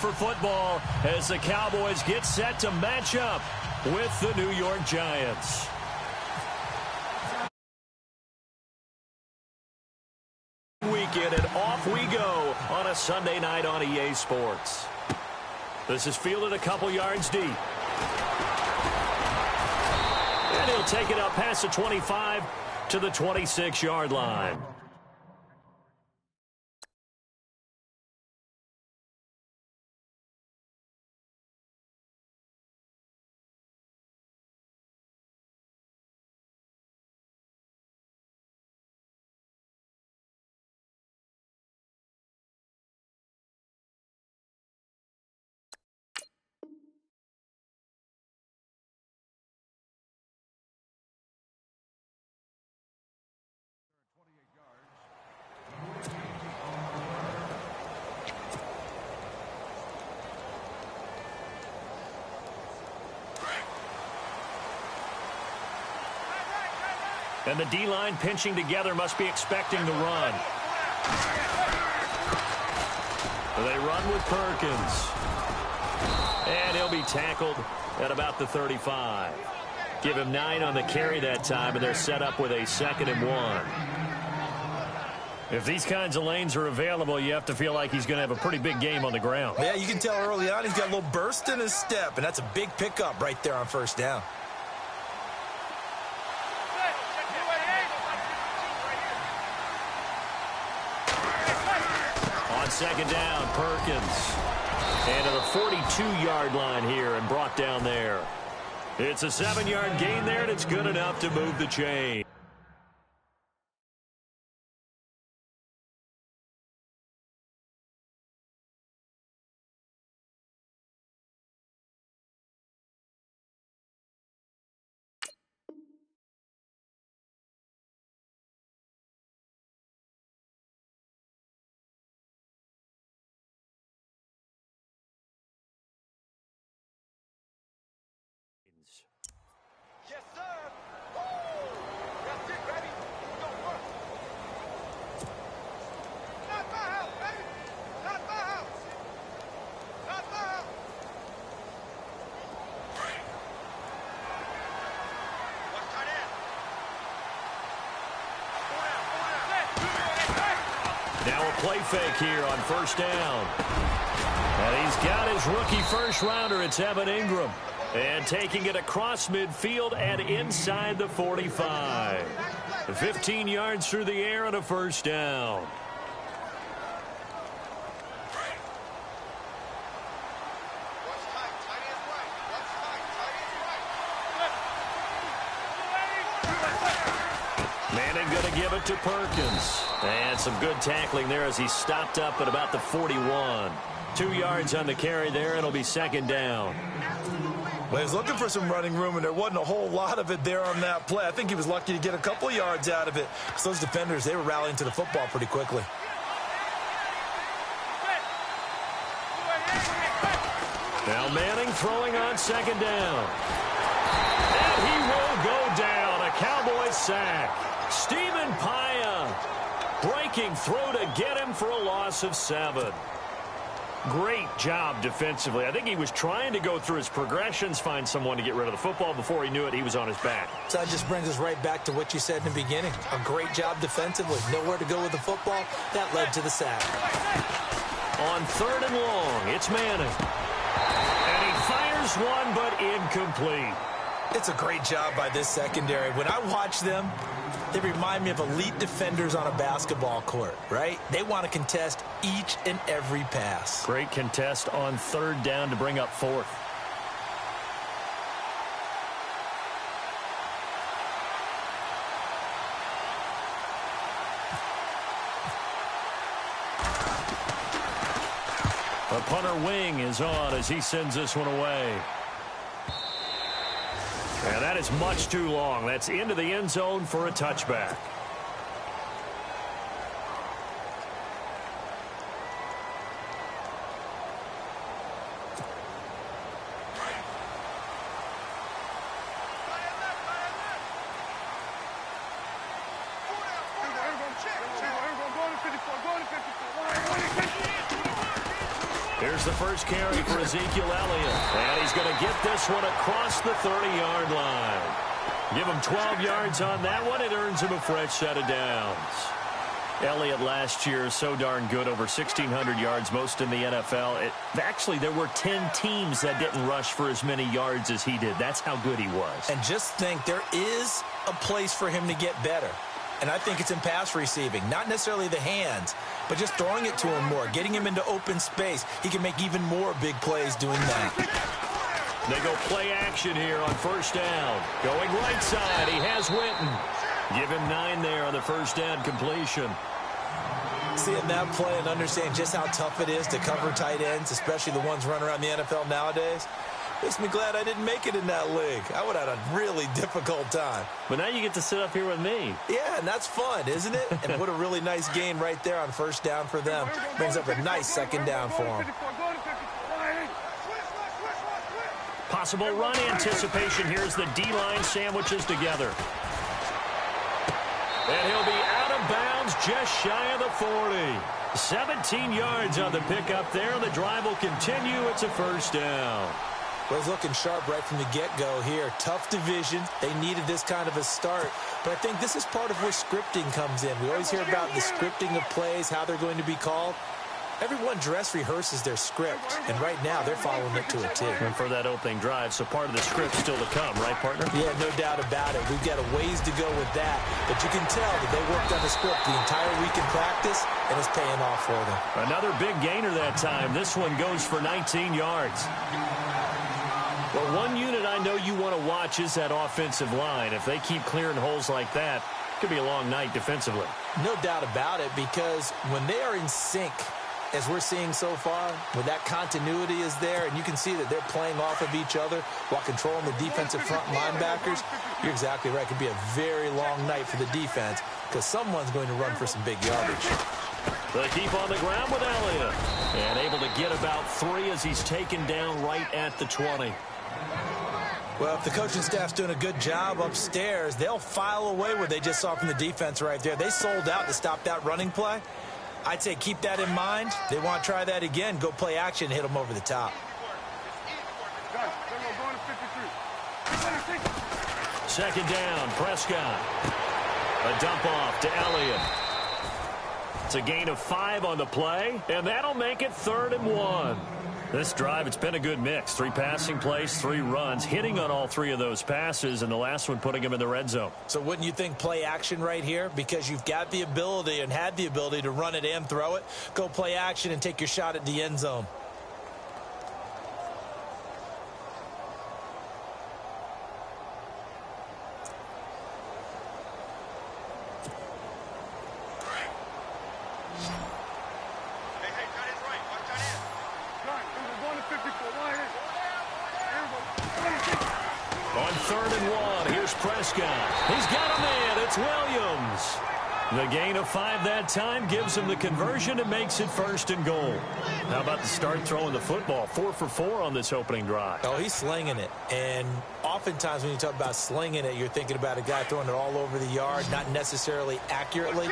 for football as the Cowboys get set to match up with the New York Giants. Weekend, and off we go on a Sunday night on EA Sports. This is fielded a couple yards deep. And he'll take it up past the 25 to the 26-yard line. And the D-line pinching together must be expecting the run. They run with Perkins. And he'll be tackled at about the 35. Give him 9 on the carry that time, and they're set up with a 2nd and 1. If these kinds of lanes are available, you have to feel like he's going to have a pretty big game on the ground. Yeah, you can tell early on he's got a little burst in his step, and that's a big pickup right there on first down. Second down, Perkins. And to the 42-yard line here and brought down there. It's a 7-yard gain there, and it's good enough to move the chain. Yes, sir. Woo! That's it, baby. Go work. Not my house, baby. Not my house. Not my house. Watch tight end. Now a play fake here on first down. And he's got his rookie first rounder. It's Evan Ingram. And taking it across midfield and inside the 45. 15 yards through the air and a first down. Manning going to give it to Perkins. And some good tackling there as he stopped up at about the 41. 2 yards on the carry there, and it'll be second down. Well, he was looking for some running room, and there wasn't a whole lot of it there on that play. I think he was lucky to get a couple of yards out of it. So those defenders, they were rallying to the football pretty quickly. Now Manning throwing on second down. And he will go down. A Cowboys sack. Stephen Paya breaking through to get him for a loss of 7. Great job defensively. I think he was trying to go through his progressions, find someone to get rid of the football. Before he knew it, he was on his back. So that just brings us right back to what you said in the beginning. A great job defensively. Nowhere to go with the football. That led to the sack. On 3rd and long, it's Manning. And he fires one, but incomplete. It's a great job by this secondary. When I watch them, they remind me of elite defenders on a basketball court, right? They want to contest each and every pass. Great contest on 3rd down to bring up 4th. The punter wing is on as he sends this one away. And that is much too long. That's into the end zone for a touchback. Here's Here's the first carry for Ezekiel Elliott. And he's going to get this one across the 30-yard line. Give him 12 yards on that one. It earns him a fresh set of downs. Elliott last year so darn good, over 1,600 yards, most in the NFL. Actually, there were 10 teams that didn't rush for as many yards as he did. That's how good he was. And just think, there is a place for him to get better. And I think it's in pass receiving. Not necessarily the hands, but just throwing it to him more, getting him into open space. He can make even more big plays doing that. They go play action here on first down. Going right side, he has Winton. Give him 9 there on the first down completion. Seeing that play and understanding just how tough it is to cover tight ends, especially the ones running around the NFL nowadays, makes me glad I didn't make it in that league. I would have had a really difficult time. But now you get to sit up here with me. Yeah, and that's fun, isn't it? And what a really nice gain right there on first down for them. Brings up a nice second down for them. Possible run anticipation. Here's the D-line sandwiches together. And he'll be out of bounds just shy of the 40. 17 yards on the pickup there. The drive will continue. It's a first down. Well, he's looking sharp right from the get-go here. Tough division. They needed this kind of a start. But I think this is part of where scripting comes in. We always hear about the scripting of plays, how they're going to be called. Everyone dress rehearses their script, and right now they're following it to a T. And for that opening drive, so part of the script still to come, right, partner? Yeah, no doubt about it. We've got a ways to go with that, but you can tell that they worked on the script the entire week in practice, and it's paying off for them. Another big gainer that time. This one goes for 19 yards. Well, one unit I know you want to watch is that offensive line. If they keep clearing holes like that, it could be a long night defensively. No doubt about it, because when they are in sync, as we're seeing so far, when that continuity is there, and you can see that they're playing off of each other while controlling the defensive front linebackers, you're exactly right. It could be a very long night for the defense because someone's going to run for some big yardage. They keep on the ground with Elliott. And able to get about 3 as he's taken down right at the 20. Well, if the coaching staff's doing a good job upstairs, they'll file away what they just saw from the defense right there. They sold out to stop that running play. I'd say keep that in mind. They want to try that again. Go play action and hit them over the top. Second down, Prescott. A dump off to Elliott. It's a gain of 5 on the play, and that'll make it 3rd and 1. This drive, it's been a good mix. 3 passing plays, 3 runs, hitting on all 3 of those passes, and the last one putting him in the red zone. So wouldn't you think play action right here? Because you've got the ability and had the ability to run it and throw it. Go play action and take your shot at the end zone. On 3rd and 1, here's Prescott. He's got a man. It's Williams. The gain of 5 that time gives him the conversion and makes it 1st and goal. How about the start throwing the football? 4 for 4 on this opening drive. Oh, he's slinging it. And oftentimes when you talk about slinging it, you're thinking about a guy throwing it all over the yard, not necessarily accurately.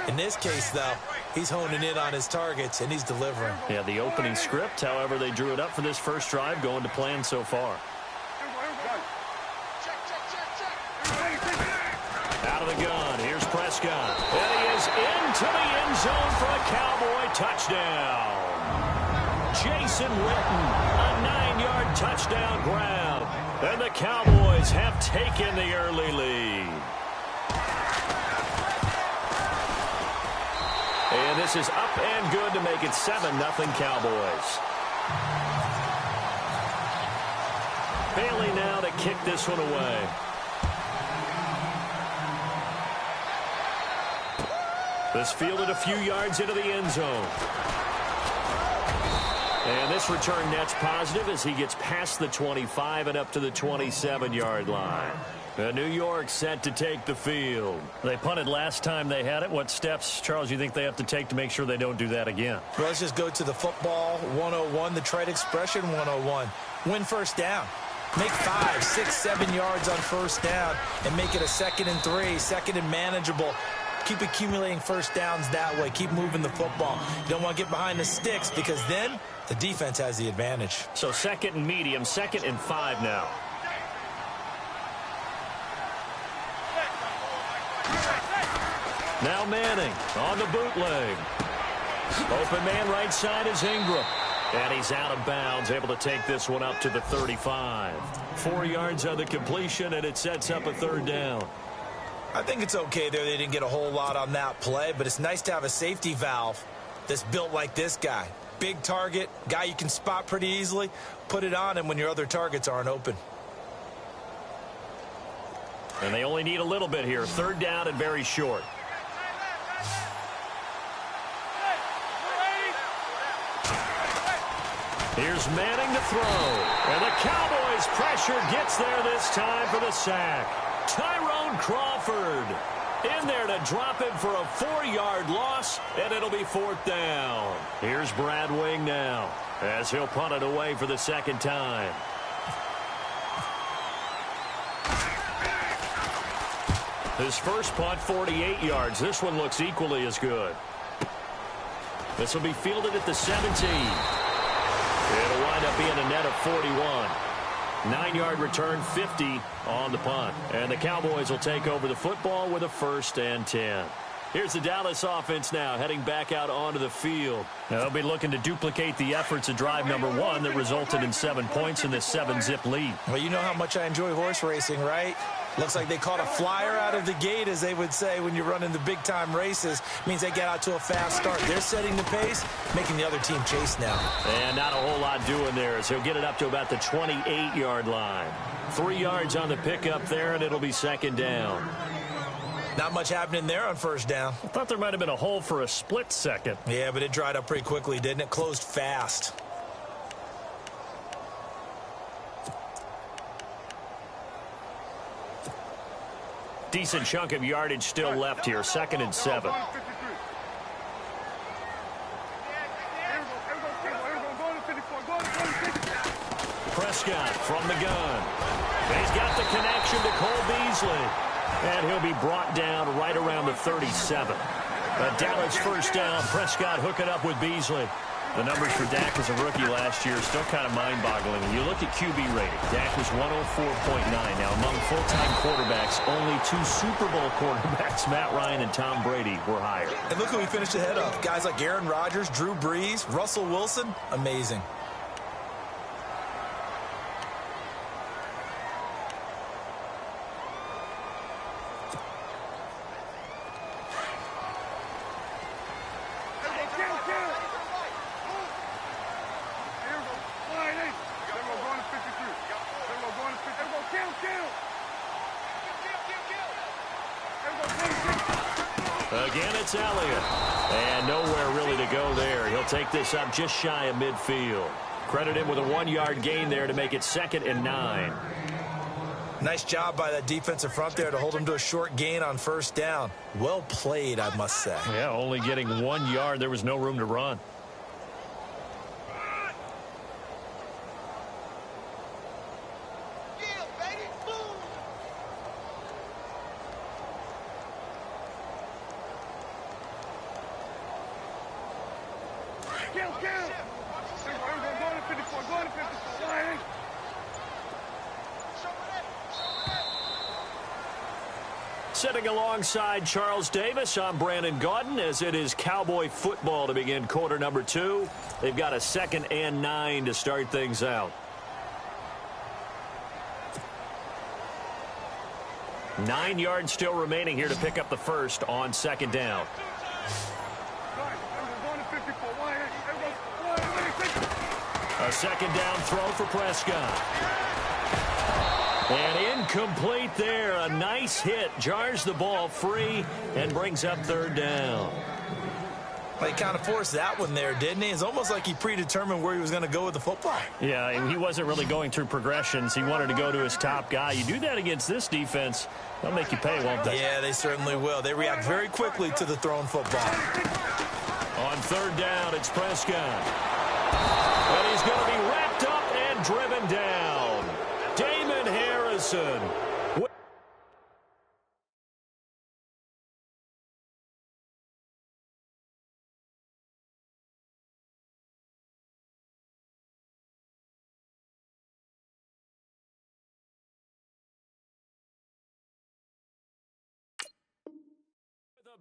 In this case, though, he's honing in on his targets, and he's delivering. Yeah, the opening script, however, they drew it up for this first drive, going to plan so far. Out of the gun, here's Prescott. And he is into the end zone for a Cowboy touchdown. Jason Witten, a 9-yard touchdown grab. And the Cowboys have taken the early lead. And this is up and good to make it 7-0 Cowboys. Bailey now to kick this one away. This fielded a few yards into the end zone. And this return net's positive as he gets past the 25 and up to the 27-yard line. New York set to take the field. They punted last time they had it. What steps, Charles, you think they have to take to make sure they don't do that again? Well, let's just go to the football 101, the trade expression 101. Win first down. Make 5, 6, 7 yards on first down and make it a 2nd and 3, 2nd and manageable. Keep accumulating first downs that way. Keep moving the football. You don't want to get behind the sticks because then the defense has the advantage. So 2nd and medium, 2nd and 5 now. Now Manning on the bootleg. Open man right side is Ingram. And he's out of bounds, able to take this one up to the 35. 4 yards on the completion, and it sets up a 3rd down. I think it's okay there. They didn't get a whole lot on that play, but it's nice to have a safety valve that's built like this guy. Big target, guy you can spot pretty easily. Put it on him when your other targets aren't open. And they only need a little bit here. 3rd down and very short. Here's Manning to throw. And the Cowboys pressure gets there this time for the sack. Tyrone Crawford in there to drop him for a 4-yard loss, and it'll be 4th down. Here's Brad Wing now as he'll punt it away for the 2nd time. His first punt, 48 yards. This one looks equally as good. This will be fielded at the 17. It'll wind up being a net of 41. 9-yard return, 50 on the punt. And the Cowboys will take over the football with a 1st and 10. Here's the Dallas offense now heading back out onto the field. They'll be looking to duplicate the efforts of drive number 1 that resulted in 7 points in this 7-zip lead. Well, you know how much I enjoy horse racing, right? Looks like they caught a flyer out of the gate, as they would say when you're running the big-time races. Means they get out to a fast start. They're setting the pace, making the other team chase now. And not a whole lot doing there as he'll get it up to about the 28-yard line. 3 yards on the pickup there, and it'll be 2nd down. Not much happening there on 1st down. I thought there might have been a hole for a split second. Yeah, but it dried up pretty quickly, didn't it? Closed fast. Decent chunk of yardage still left here. 2nd and 7. Prescott from the gun. He's got the connection to Cole Beasley. And he'll be brought down right around the 37. A Dallas 1st down. Prescott hooking up with Beasley. The numbers for Dak as a rookie last year are still kind of mind-boggling. You look at QB rating. Dak was 104.9. Now, among full-time quarterbacks, only 2 Super Bowl quarterbacks, Matt Ryan and Tom Brady, were higher. And look who he finished ahead of. Guys like Aaron Rodgers, Drew Brees, Russell Wilson. Amazing. Again, it's Elliott. And nowhere really to go there. He'll take this up just shy of midfield. Credit him with a 1-yard gain there to make it 2nd and 9. Nice job by that defensive front there to hold him to a short gain on 1st down. Well played, I must say. Yeah, only getting 1 yard. There was no room to run. Sitting alongside Charles Davis, I'm Brandon Gaudin, as it is Cowboy football to begin quarter number 2. They've got a 2nd and 9 to start things out. 9 yards still remaining here to pick up the 1st on 2nd down. A 2nd down throw for Prescott. And incomplete there. A nice hit. Jars the ball free and brings up 3rd down. Well, he kind of forced that one there, didn't he? It's almost like he predetermined where he was going to go with the football. Yeah, he wasn't really going through progressions. He wanted to go to his top guy. You do that against this defense, they'll make you pay, won't they? Yeah, they certainly will. They react very quickly to the thrown football. On 3rd down, it's Prescott. And he's going to be wrapped up and driven down. Damon Harrison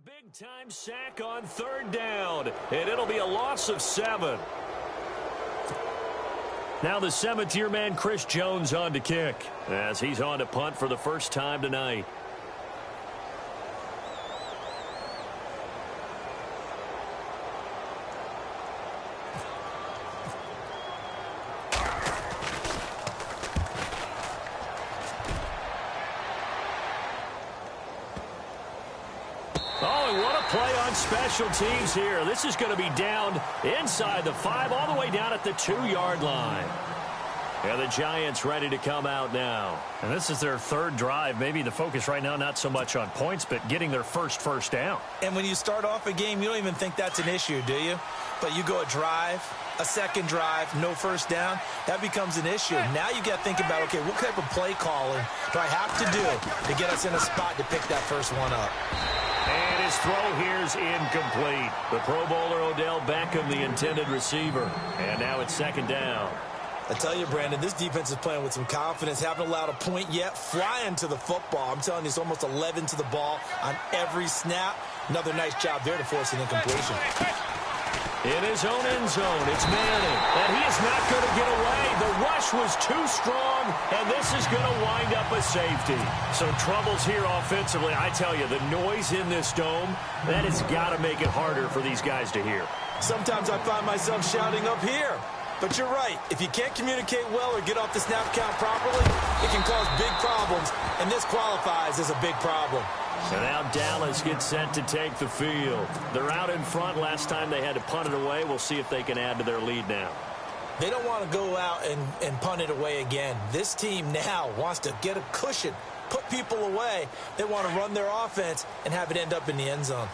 Big-time sack on third down, and it'll be a loss of 7. Now the 7th-year man, Chris Jones, on to kick, as he's on to punt for the first time tonight. Play on special teams here. This is going to be down inside the 5, all the way down at the 2-yard line. And the Giants ready to come out now. And this is their 3rd drive. Maybe the focus right now not so much on points, but getting their first down. And when you start off a game, you don't even think that's an issue, do you? But you go a drive, a second drive, no first down, that becomes an issue. Now you got to think about, okay, what type of play calling do I have to do to get us in a spot to pick that first one up? And his throw here's incomplete. The Pro Bowler Odell Beckham, the intended receiver. And now it's 2nd down. I tell you, Brandon, this defense is playing with some confidence. Haven't allowed a point yet. Flying to the football. I'm telling you, it's almost 11 to the ball on every snap. Another nice job there to force an incompletion. In his own end zone, it's Manning. And he is not going to get away. The rush was too strong, and this is going to wind up a safety. So troubles here offensively. I tell you, the noise in this dome, that has got to make it harder for these guys to hear. Sometimes I find myself shouting up here. But you're right. If you can't communicate well or get off the snap count properly, it can cause big problems, and this qualifies as a big problem. So now Dallas gets set to take the field. They're out in front. Last time they had to punt it away. We'll see if they can add to their lead now. They don't want to go out and punt it away again. This team now wants to get a cushion, put people away. They want to run their offense and have it end up in the end zone.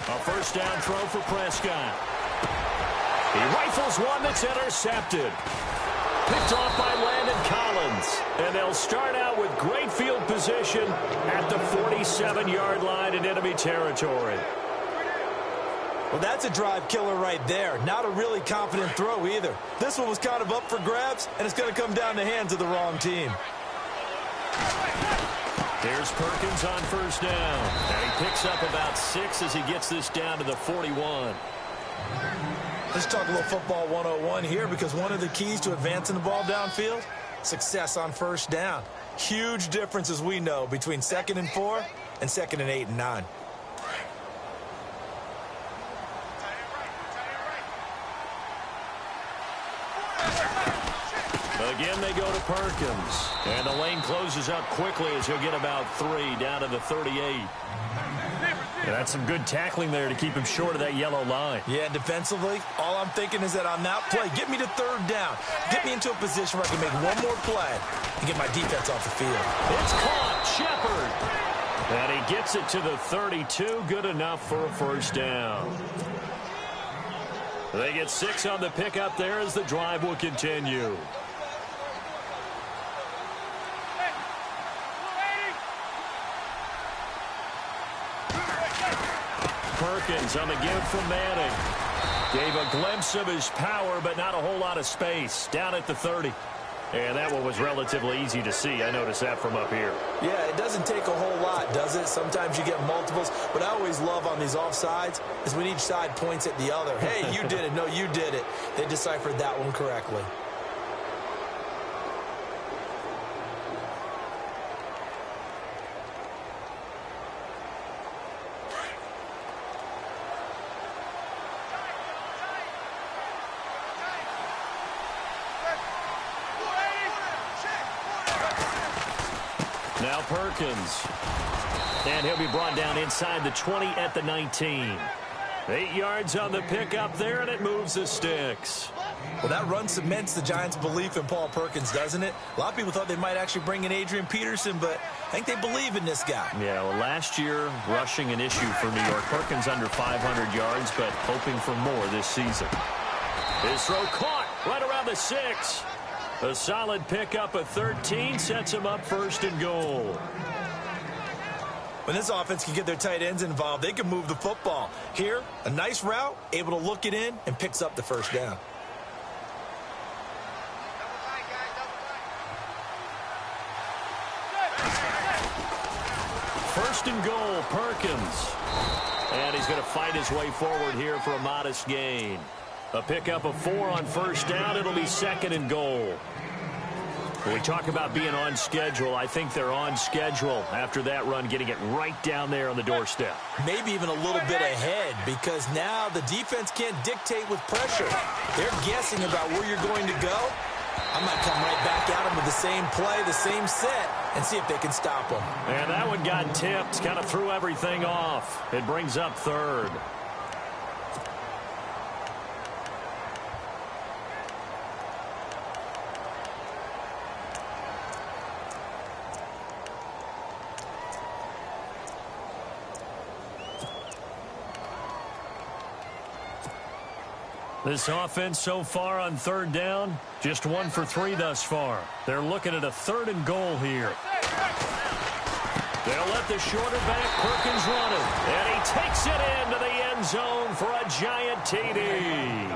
A first down throw for Prescott. He rifles one that's intercepted. Picked off by Landon Collins. And they'll start out with great field position at the 47-yard line in enemy territory. Well, that's a drive killer right there. Not a really confident throw either. This one was kind of up for grabs, and it's going to come down the hands of the wrong team. Here's Perkins on first down. And he picks up about 6 as he gets this down to the 41. Let's talk a little football 101 here, because one of the keys to advancing the ball downfield, success on first down. Huge difference, as we know, between 2nd and 4 and 2nd and 8 and 9. Again, they go to Perkins. And the lane closes up quickly as he'll get about 3 down to the 38. Yeah, that's some good tackling there to keep him short of that yellow line. Yeah, defensively, all I'm thinking is that on that play, get me to 3rd down. Get me into a position where I can make one more play and get my defense off the field. It's caught. Shepard. And he gets it to the 32. Good enough for a first down. They get 6 on the pickup there as the drive will continue. Perkins on the give from Manning. Gave a glimpse of his power, but not a whole lot of space. Down at the 30. And that one was relatively easy to see. I noticed that from up here. Yeah, it doesn't take a whole lot, does it? Sometimes you get multiples. What I always love on these offsides is when each side points at the other. Hey, you did it. No, you did it. They deciphered that one correctly. Now Perkins. And he'll be brought down inside the 20 at the 19. 8 yards on the pickup there, and it moves the sticks. Well, that run cements the Giants' belief in Paul Perkins, doesn't it? A lot of people thought they might actually bring in Adrian Peterson, but I think they believe in this guy. Yeah, well, last year, rushing an issue for New York. Perkins under 500 yards, but hoping for more this season. His throw caught right around the 6. A solid pickup of 13 sets him up 1st and goal. When this offense can get their tight ends involved, they can move the football. Here, a nice route, able to look it in, and picks up the first down. first and goal, Perkins. And he's going to fight his way forward here for a modest gain. A pickup of 4 on first down. It'll be second and goal. When we talk about being on schedule, I think they're on schedule after that run, getting it right down there on the doorstep. Maybe even a little bit ahead, because now the defense can't dictate with pressure. They're guessing about where you're going to go. I might come right back at them with the same play, the same set, and see if they can stop them. And that one got tipped, kind of threw everything off. It brings up third. This offense so far on third down, just 1 for 3 thus far. They're looking at a third and goal here. They'll let the shorter back Perkins run it. And he takes it into the end zone for a giant TD.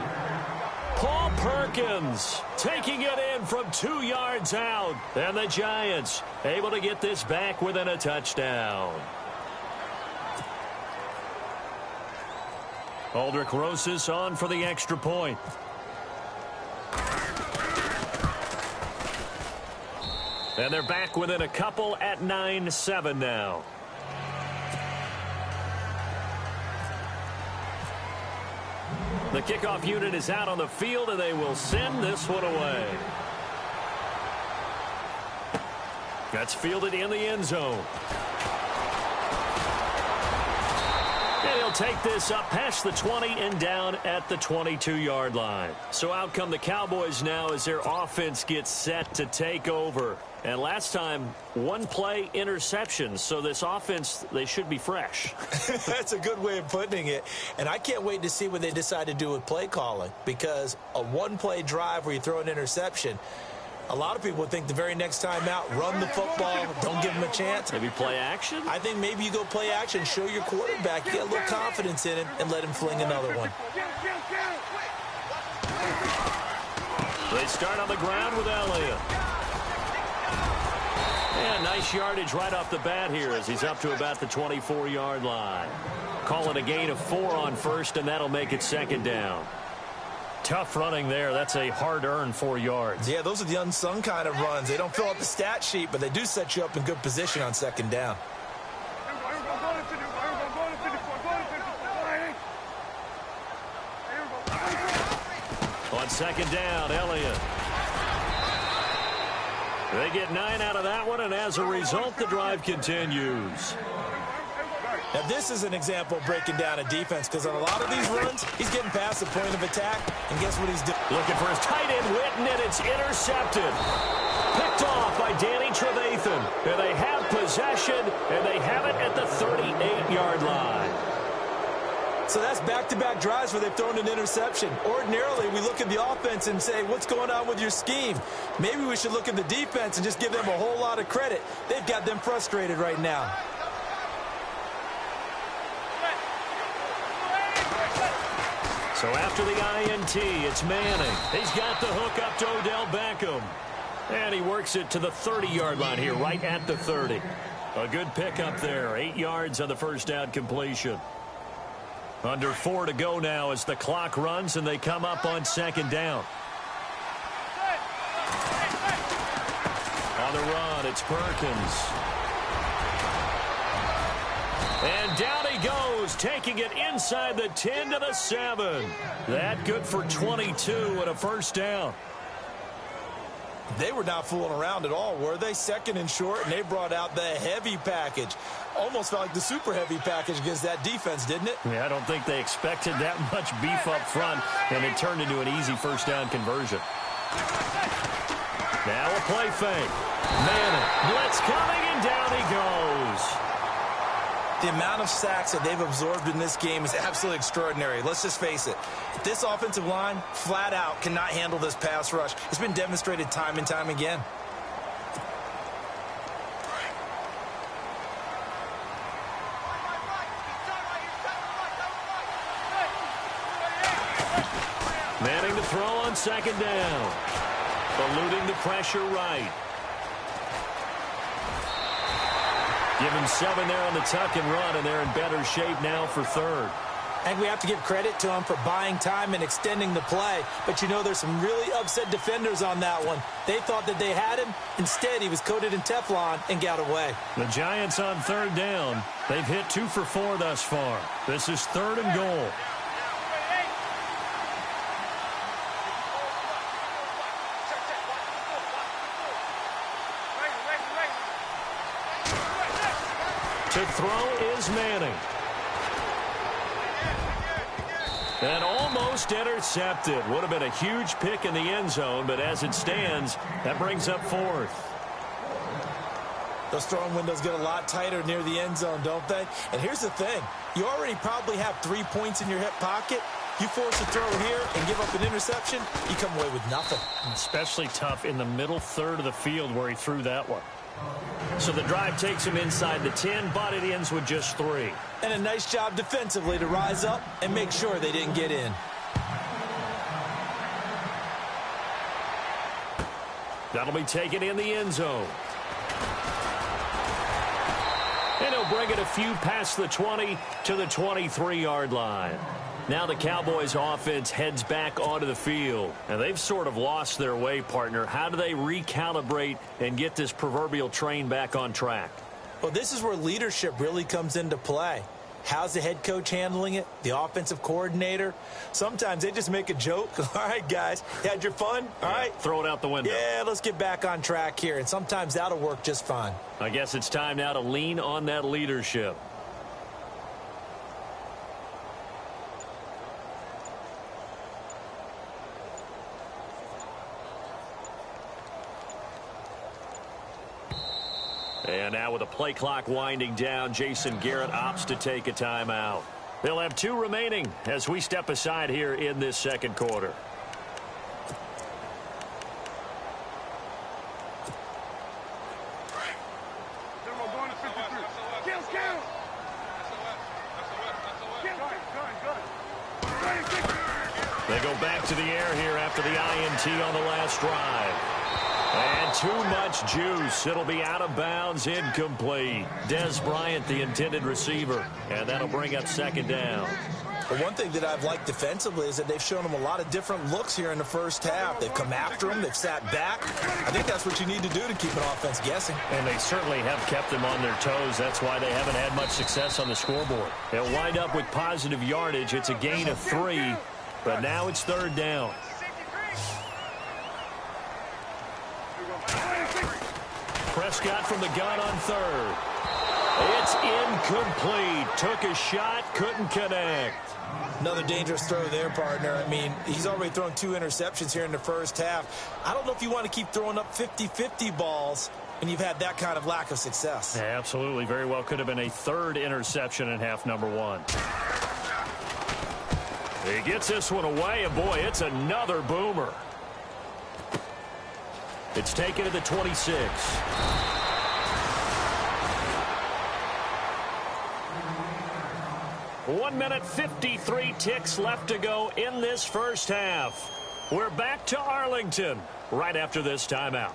Paul Perkins taking it in from 2 yards out. And the Giants able to get this back within a touchdown. Aldrich Rosas on for the extra point. And they're back within a couple at 9-7 now. The kickoff unit is out on the field, and they will send this one away. That's fielded in the end zone. And he'll take this up past the 20 and down at the 22-yard line. So out come the Cowboys now as their offense gets set to take over. And last time, 1 play interception. So this offense, they should be fresh. That's a good way of putting it. And I can't wait to see what they decide to do with play calling. Because a 1-play drive where you throw an interception, a lot of people would think the very next time out, run the football, don't give him a chance. Maybe play action? I think maybe you go play action, show your quarterback, get a little confidence in him, and let him fling another one. They start on the ground with Elliott. And nice yardage right off the bat here as he's up to about the 24-yard line. Call it a gain of 4 on first, and that'll make it second down. Tough running there. That's a hard-earned 4 yards. Yeah, those are the unsung kind of runs. They don't fill up the stat sheet, but they do set you up in good position on second down. On second down, Elliott. They get 9 out of that one, and as a result, the drive continues. Now, this is an example of breaking down a defense, because on a lot of these runs, he's getting past the point of attack, and guess what he's doing? Looking for his tight end, Witten, and it's intercepted. Picked off by Danny Trevathan. And they have possession, and they have it at the 38-yard line. So that's back-to-back drives where they've thrown an interception. Ordinarily, we look at the offense and say, what's going on with your scheme? Maybe we should look at the defense and just give them a whole lot of credit. They've got them frustrated right now. So after the INT, it's Manning. He's got the hook up to Odell Beckham. And he works it to the 30-yard line here, right at the 30. A good pickup there. 8 yards on the first down completion. Under 4 to go now as the clock runs and they come up on second down. On the run, it's Perkins. And down he goes, taking it inside the 10 to the 7. That good for 22 and a first down. They were not fooling around at all, were they? Second and short, and they brought out the heavy package. Almost felt like the super heavy package against that defense, didn't it? Yeah, I don't think they expected that much beef up front, and it turned into an easy first down conversion. Now a play fake. Manning, blitz coming, and down he goes. The amount of sacks that they've absorbed in this game is absolutely extraordinary. Let's just face it. This offensive line, flat out, cannot handle this pass rush. It's been demonstrated time and time again. Manning to throw on second down. Eluding the pressure right. Give him 7 there on the tuck and run, and they're in better shape now for third. I think we have to give credit to him for buying time and extending the play. But, you know, there's some really upset defenders on that one. They thought that they had him. Instead, he was coated in Teflon and got away. The Giants on third down. They've hit 2 for 4 thus far. This is 3rd and goal. To throw is Manning. And almost intercepted. Would have been a huge pick in the end zone, but as it stands, that brings up 4th. Those throwing windows get a lot tighter near the end zone, don't they? And here's the thing. You already probably have 3 points in your hip pocket. You force a throw here and give up an interception, you come away with nothing. Especially tough in the middle third of the field where he threw that one. So the drive takes him inside the 10, but it ends with just 3. And a nice job defensively to rise up and make sure they didn't get in. That'll be taken in the end zone. And he'll bring it a few past the 20 to the 23-yard line. Now the Cowboys offense heads back onto the field. And they've sort of lost their way, partner. How do they recalibrate and get this proverbial train back on track? Well, this is where leadership really comes into play. How's the head coach handling it? The offensive coordinator? Sometimes they just make a joke. All right, guys, you had your fun? All right. Throw it out the window. Yeah, let's get back on track here. And sometimes that'll work just fine. I guess it's time now to lean on that leadership. And now with the play clock winding down, Jason Garrett opts to take a timeout. They'll have 2 remaining as we step aside here in this second quarter. They go back to the air here after the INT on the last drive. And too much juice. It'll be out of bounds, incomplete. Dez Bryant, the intended receiver. And that'll bring up 2nd down. But one thing that I've liked defensively is that they've shown him a lot of different looks here in the first half. They've come after him. They've sat back. I think that's what you need to do to keep an offense guessing. And they certainly have kept them on their toes. That's why they haven't had much success on the scoreboard. They'll wind up with positive yardage. It's a gain of 3, but now it's 3rd down. Prescott from the gun on 3rd. It's incomplete. Took a shot, couldn't connect. Another dangerous throw there, partner. I mean, he's already thrown 2 interceptions here in the first half. I don't know if you want to keep throwing up 50-50 balls when you've had that kind of lack of success. Yeah, absolutely. Very well could have been a 3rd interception in half number 1. He gets this one away, and boy, it's another boomer. It's taken to the 26. 1 minute, 53 ticks left to go in this first half. We're back to Arlington right after this timeout.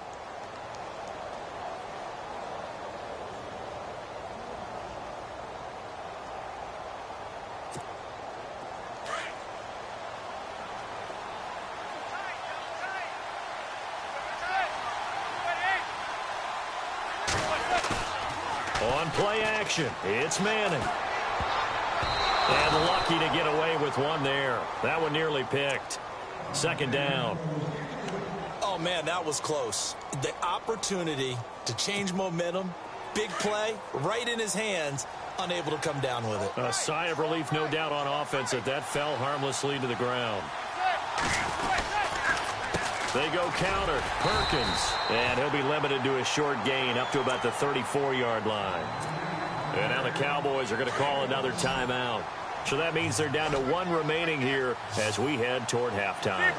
On play action, it's Manning. And lucky to get away with one there. That one nearly picked. 2nd down. Oh, man, that was close. The opportunity to change momentum, big play, right in his hands, unable to come down with it. A sigh of relief, no doubt, on offense that fell harmlessly to the ground. They go counter. Perkins. And he'll be limited to a short gain up to about the 34-yard line. And now the Cowboys are going to call another timeout. So that means they're down to 1 remaining here as we head toward halftime.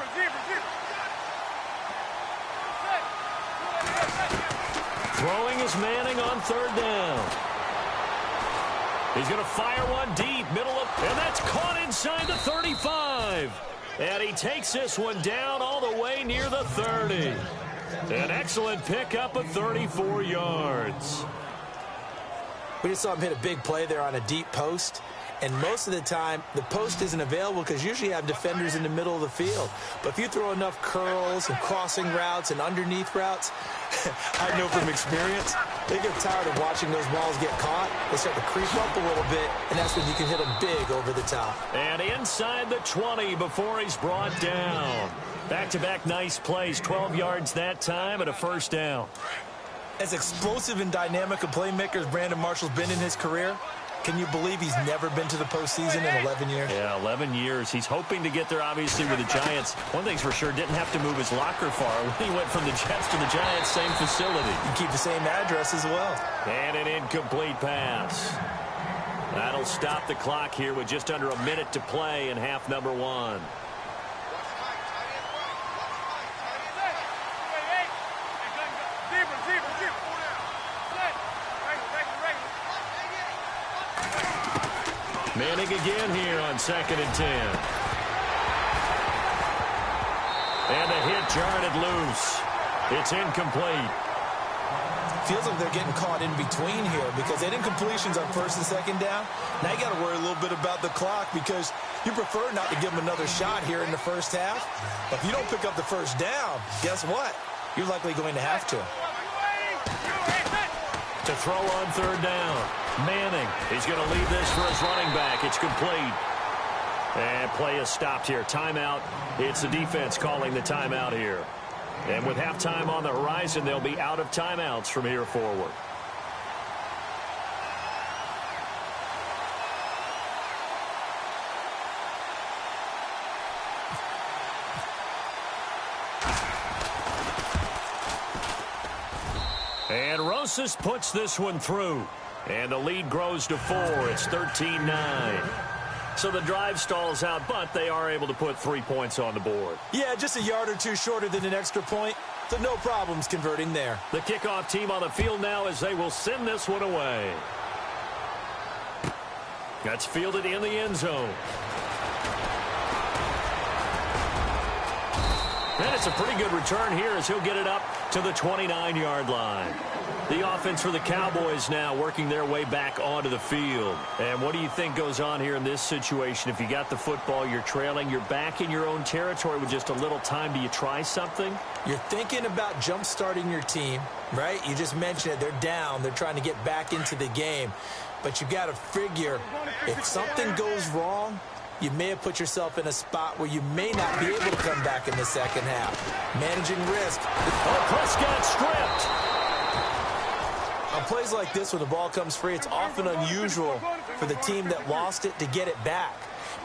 Throwing is Manning on 3rd down. He's going to fire one deep, middle of, and that's caught inside the 35. And he takes this one down all the way near the 30. An excellent pickup of 34 yards. We just saw him hit a big play there on a deep post. And most of the time, the post isn't available because usually you have defenders in the middle of the field. But if you throw enough curls and crossing routes and underneath routes, I know from experience, they get tired of watching those balls get caught. They start to creep up a little bit, and that's when you can hit them big over the top. And inside the 20 before he's brought down. Back-to-back nice plays, 12 yards that time and a first down. As explosive and dynamic a playmaker as Brandon Marshall's been in his career, can you believe he's never been to the postseason in 11 years? Yeah, 11 years. He's hoping to get there, obviously, with the Giants. One thing's for sure, didn't have to move his locker far. When he went from the Jets to the Giants, same facility. You keep the same address as well. And an incomplete pass. That'll stop the clock here with just under a minute to play in half number one. Manning again here on 2nd and 10. And the hit jarred it loose. It's incomplete. Feels like they're getting caught in between here because they had incompletions on 1st and 2nd down. Now you got to worry a little bit about the clock because you prefer not to give them another shot here in the first half. But if you don't pick up the first down, guess what? You're likely going to have to. To throw on 3rd down. Manning, he's going to leave this for his running back. It's complete. And play is stopped here. Timeout. It's the defense calling the timeout here. And with halftime on the horizon, they'll be out of timeouts from here forward. And Rosas puts this one through. And the lead grows to 4. It's 13-9. So the drive stalls out, but they are able to put 3 points on the board. Yeah, just a yard or two shorter than an extra point. So no problems converting there. The kickoff team on the field now as they will send this one away. That's fielded in the end zone. And it's a pretty good return here as he'll get it up to the 29-yard line. The offense for the Cowboys now working their way back onto the field. And what do you think goes on here in this situation? If you got the football, you're trailing, you're back in your own territory with just a little time. Do you try something? You're thinking about jump-starting your team, right? You just mentioned it. They're down. They're trying to get back into the game. But you got to figure if something goes wrong, you may have put yourself in a spot where you may not be able to come back in the second half. Managing risk. Oh, Prescott stripped. On plays like this, when the ball comes free, it's often unusual for the team that lost it to get it back.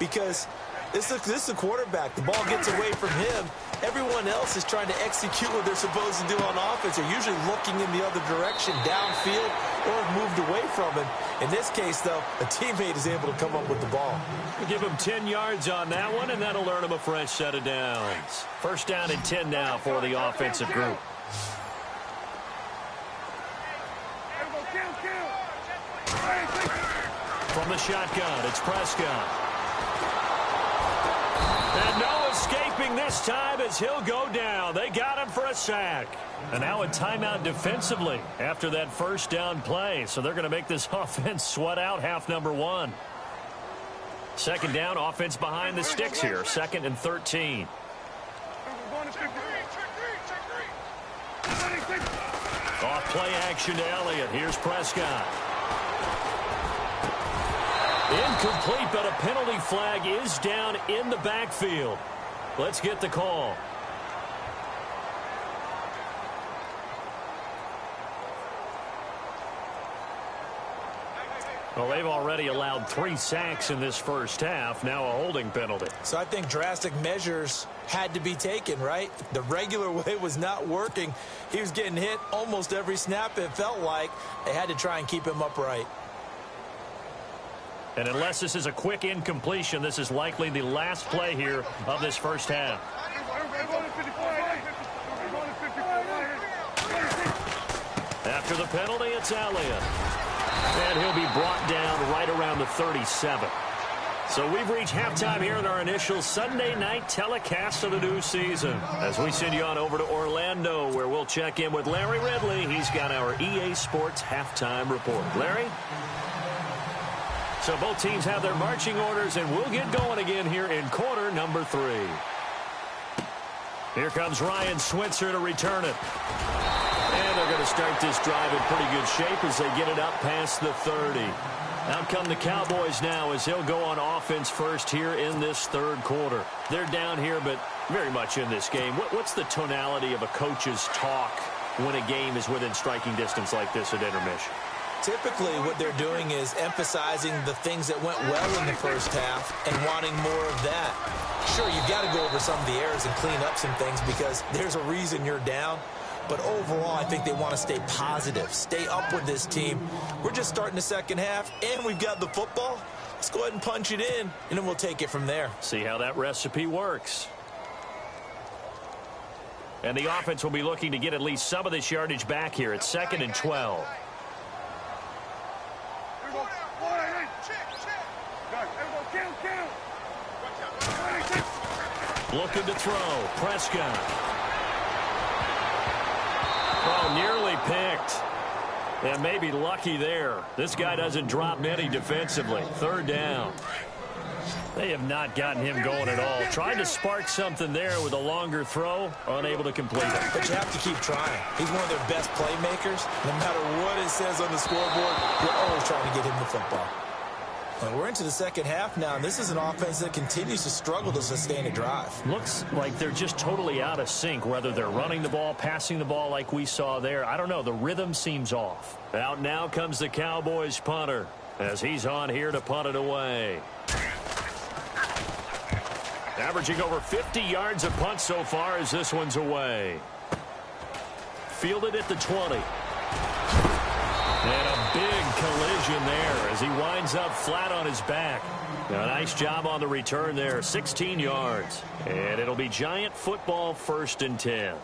Because this is the quarterback. The ball gets away from him. Everyone else is trying to execute what they're supposed to do on offense. They're usually looking in the other direction, downfield, or have moved away from him. In this case, though, a teammate is able to come up with the ball. Give him 10 yards on that one, and that'll earn him a fresh set of downs. First down and 10 now for the offensive group. From the shotgun, it's Prescott. And no escaping this time as he'll go down. They got him for a sack. And now a timeout defensively after that first down play. So they're going to make this offense sweat out half number one. Second down, offense behind the sticks here. 2nd and 13. Off play action to Elliott. Here's Prescott. Incomplete, but a penalty flag is down in the backfield. Let's get the call. Well, they've already allowed 3 sacks in this first half. Now a holding penalty. So I think drastic measures had to be taken, right? The regular way was not working. He was getting hit almost every snap, it felt like. They had to try and keep him upright. And unless this is a quick incompletion, this is likely the last play here of this first half. After the penalty, it's Elliott. And he'll be brought down right around the 37. So we've reached halftime here in our initial Sunday night telecast of the new season. As we send you on over to Orlando, where we'll check in with Larry Ridley. He's got our EA Sports halftime report. Larry? So both teams have their marching orders, and we'll get going again here in quarter number 3. Here comes Ryan Switzer to return it. And they're going to start this drive in pretty good shape as they get it up past the 30. Out come the Cowboys now as they'll go on offense first here in this third quarter. They're down here, but very much in this game. What's the tonality of a coach's talk when a game is within striking distance like this at intermission? Typically, what they're doing is emphasizing the things that went well in the first half and wanting more of that. Sure, you've got to go over some of the errors and clean up some things because there's a reason you're down. But overall, I think they want to stay positive, stay up with this team. We're just starting the second half, and we've got the football. Let's go ahead and punch it in, and then we'll take it from there. See how that recipe works. And the offense will be looking to get at least some of this yardage back here. It's 2nd and 12. Looking to throw. Prescott. Oh, nearly picked. And maybe lucky there. This guy doesn't drop many defensively. 3rd down. They have not gotten him going at all. Tried to spark something there with a longer throw. Unable to complete it. But you have to keep trying. He's one of their best playmakers. No matter what it says on the scoreboard, you're always trying to get him the football. And we're into the second half now, and this is an offense that continues to struggle to sustain a drive. Looks like they're just totally out of sync, whether they're running the ball, passing the ball like we saw there. I don't know. The rhythm seems off. Out now comes the Cowboys punter as he's on here to punt it away. Averaging over 50 yards a punt so far as this one's away. Fielded at the 20. And a big collision there as he winds up flat on his back. A nice job on the return there, 16 yards. And it'll be Giant football 1st and 10.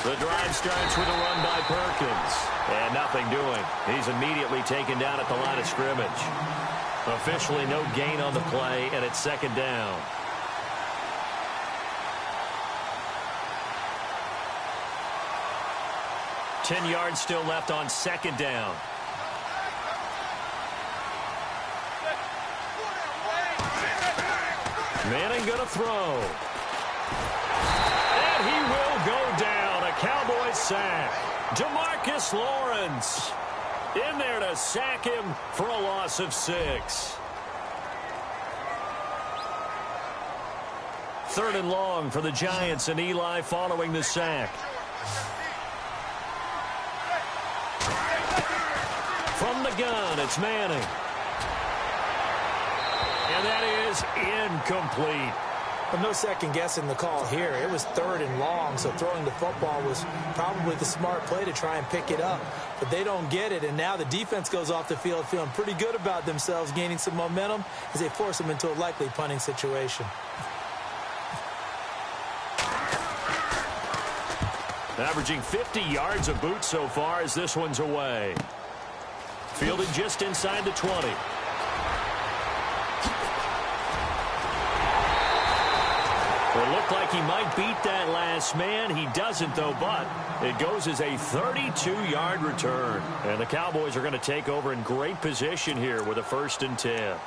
The drive starts with a run by Perkins. And nothing doing. He's immediately taken down at the line of scrimmage. Officially no gain on the play, and it's 2nd down. Ten yards still left on 2nd down. Manning going to throw. And he will go down. A Cowboys sack. DeMarcus Lawrence in there to sack him for a loss of 6. 3rd and long for the Giants, and Eli following the sack. From the gun, it's Manning. And that is incomplete. But no second guessing the call here. It was 3rd and long, so throwing the football was probably the smart play to try and pick it up. But they don't get it, and now the defense goes off the field feeling pretty good about themselves, gaining some momentum as they force them into a likely punting situation. Averaging 50 yards a boot so far as this one's away. Fielded just inside the 20. It looked like he might beat that last man. He doesn't, though, but it goes as a 32-yard return. And the Cowboys are going to take over in great position here with a 1st and 10.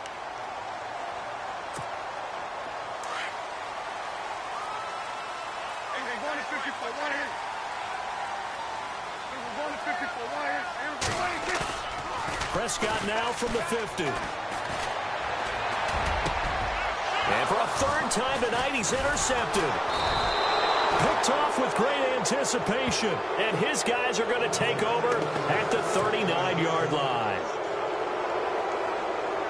Prescott now from the 50. And for a 3rd time tonight, he's intercepted. Picked off with great anticipation. And his guys are going to take over at the 39-yard line.